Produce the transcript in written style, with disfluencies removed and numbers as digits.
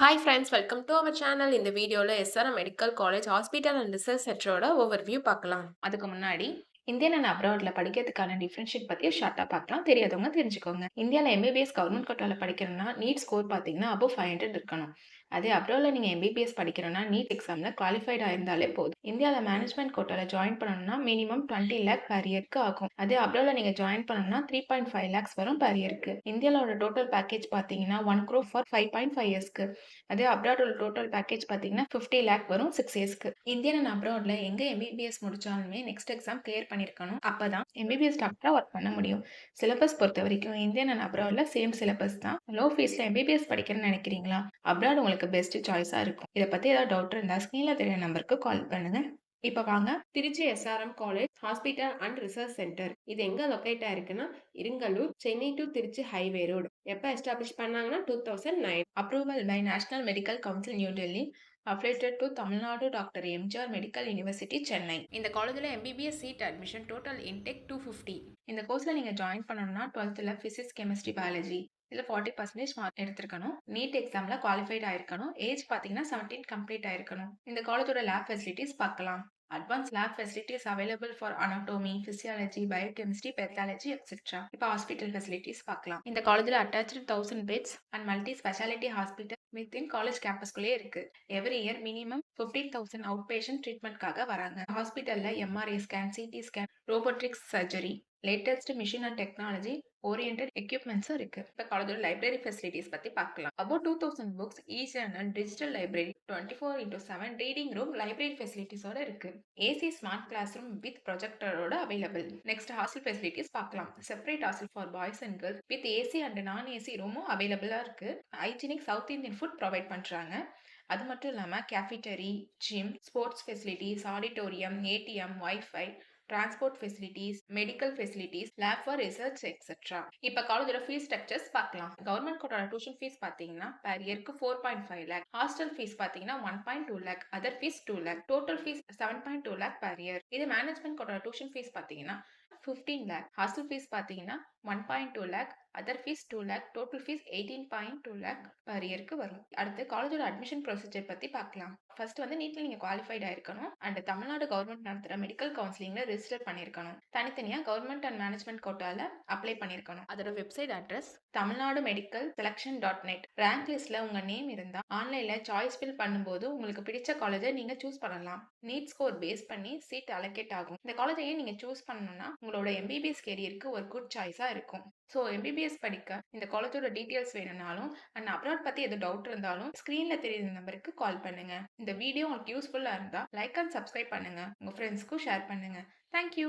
Hi friends, welcome to our channel. இந்த வீடியோல SRM medical college hospital and research சென்டரோட overview பார்க்கலாம். அதுக்கு முன்னாடி இந்தியன் அண்ட் அப்ராட்ல படிக்கிறதுக்கான டிஃபரன்ஷியேட் பத்தி ஷார்ட்டா பார்க்கலாம். தெரியாதவங்க தெரிஞ்சுக்கோங்க. இந்தியால எம்பிபிஎஸ் கவர்மெண்ட் கோட்டால படிக்கிறோம்னா நீட் ஸ்கோர் பார்த்தீங்கன்னா above 500 இருக்கணும். அதே அப்ராட்ல நீங்க எம்பிபிஎஸ் படிக்கிறோம்னா நீட் எக்ஸாம்ல குவாலிஃபைட் ஆயிருந்தாலே போதும். இந்தியால மேனேஜ்மெண்ட் கோட்டால ஜாயின் பண்ணணும்னா மினிமம் 20 லேக் per இயர்க்கு ஆகும். அதே அப்ராட்ல நீங்க ஜாயின் பண்ணணும்னா 3.5 lakhs வரும் per இயர்க்கு. இந்தியாவோட டோட்டல் பேக்கேஜ் பார்த்தீங்கன்னா 1 crore for 5.5 yearsக்கு. அதே அப்ராடோட டோட்டல் பேக்கேஜ் பார்த்தீங்கன்னா 50 லேக் வரும் 6 இயர்ஸ்க்கு. இந்தியன் அண்ட் அப்ராட்ல எங்க எம்பிபிஎஸ் முடிச்சாலுமே நெக்ஸ்ட் எக்ஸாம் கிளியர் பண்ணிருக்கணும். அப்பதான் எம்பிபிஎஸ் டாக்டரா ஒர்க் பண்ண முடியும். சிலபஸ் பொறுத்த வரைக்கும் இந்தியன் அண்ட் அப்ராட்ல சேம் சிலபஸ் தான். லோ ஃபீஸ்ல எம்பிபிஎஸ் படிக்கிறேன்னு நினைக்கிறீங்களா? அப்ராட் உங்களுக்கு பெஸ்ட் சாய்ஸா இருக்கும். இதை பத்தி ஏதாவது டவுட் இருந்தா ஸ்கிரீன்ல தெரிய நம்பருக்கு கால் பண்ணுங்க. இப்ப வாங்க Trichy SRM college hospital and research centre இது எங்க லொக்கேட் ஆயிருக்குன்னா Irungalur, Chennai to Trichy highway road. எப்ப எஸ்டாப்ளிஷ் பண்ணாங்கன்னா 2009. Approval by national medical council new Delhi. affiliated to Tamil Nadu doctor MGR medical university Chennai. இந்த காலேஜ்ல MBBS seat admission total intake 250. இந்த கோர்ஸ்ல நீங்க ஜாயின் பண்ணணும்னா 12th பிசிக்ஸ் கெமிஸ்ட்ரி பயாலஜி இதுல 40% மார்க் எடுத்திருக்கணும். நீட் எக்ஸாம்ல குவாலிஃபைட் ஆயிருக்கணும். ஏஜ் பாத்தீங்கன்னா 17 கம்ப்ளீட் ஆயிருக்கணும். இந்த காலேஜோட லேப் ஃபெசிலிட்டிஸ் பார்க்கலாம். Advanced lab facilities available for anatomy, physiology, biochemistry, pathology, etc. இப்போ ஹாஸ்பிட்டல் ஃபெசிலிட்டிஸ் பார்க்கலாம். இந்த காலேஜ்ல attached 1000 beds and multi speciality hospital within college கேம்பஸ்குள்ளே இருக்கு. Every year minimum 15,000 out patient ட்ரீட்மெண்ட்காக வராங்க. ஹாஸ்பிட்டல்ல MRI scan, CT scan, robotics surgery, latest machine and technology oriented எக்யூப்மெண்ட்ஸும் இருக்கு. இப்போ காலேஜோட லைப்ரரி ஃபெசிலிட்டிஸ் பத்தி பார்க்கலாம். about 2000 books, e-journal, digital library, 24/7 reading room, library ஃபெசிலிட்டிஸோட இருக்கு. AC smart class room with ப்ரொஜெக்டரோட அவைலபிள். நெக்ஸ்ட் ஹாஸ்டல் ஃபெசிலிட்டிஸ் பார்க்கலாம். Separate hostel for boys and girls with AC and non AC ரூமும் அவைலபிளா இருக்கு. Hygienic south Indian food provide பண்றாங்க. அது மட்டும் இல்லாம cafeteria, gym, sports facilities, auditorium, ATM, wifi, transport facilities, medical facilities, lab for research etcetera. இப்போ காலேஜோட fees structures பார்க்கலாம். கவர்மெண்ட் கோட்டால டியூஷன் ஃபீஸ் பார்த்தீங்கன்னா per இயர்க்கு 4.5 lakh. ஹாஸ்டல் ஃபீஸ் பார்த்தீங்கன்னா 1.2 lakh. Other fees 2 lakh. Total fees 7.2 lakh per year. இது management கோட்டால tuition fees பார்த்தீங்கன்னா 15 lakh. Hostel fees பார்த்தீங்கன்னா 1.2 lakh. Other fees 2 lakh. Total fees 18.2 lakh per இயர்க்கு வரும். அடுத்து காலேஜோட அட்மிஷன் ப்ரொசீஜர் பத்தி பார்க்கலாம். ஃபர்ஸ்ட் வந்து நீட்ல நீங்க குவாலிஃபைட் ஆயிருக்கணும் அண்ட் தமிழ்நாடு கவர்மெண்ட் நடத்துற மெடிக்கல் கவுன்சிலிங்ல ரெஜிஸ்டர் பண்ணிருக்கணும். தனித்தனியா கவர்மெண்ட் அண்ட் மேனேஜ்மெண்ட் கோட்டால அப்ளை பண்ணிருக்கணும். அதோட website address Tamil Nadu medical selection. Rank லிஸ்ட்ல உங்க நேம் இருந்தா ஆன்லைன்ல சாய்ஸ் ஃபில் பண்ணும்போது உங்களுக்கு பிடிச்ச காலேஜை நீங்க சூஸ் பண்ணலாம். நீட் ஸ்கோர் பேஸ் பண்ணி சீட் அலோகேட் ஆகும். இந்த காலேஜையே நீங்க சூஸ் பண்ணணும்னா உங்களோட எம்பிபிஎஸ் கெரியருக்கு ஒரு குட் சாய்ஸா இருக்கும். ஸோ எம்பிபிஎஸ் படிக்க இந்த காலேஜோட டீட்டெயில்ஸ் வேணும்னாலும் அண்ட் அப்ராட் பத்தி எது டவுட் இருந்தாலும் ஸ்கிரீன்ல தெரியுற நம்பருக்கு கால் பண்ணுங்க. இந்த வீடியோ உங்களுக்கு யூஸ்ஃபுல்லா இருந்தா லைக் அண்ட் சப்ஸ்கிரைப் பண்ணுங்க. உங்க ஃப்ரெண்ட்ஸ்க்கும் ஷேர் பண்ணுங்க. தேங்க்யூ.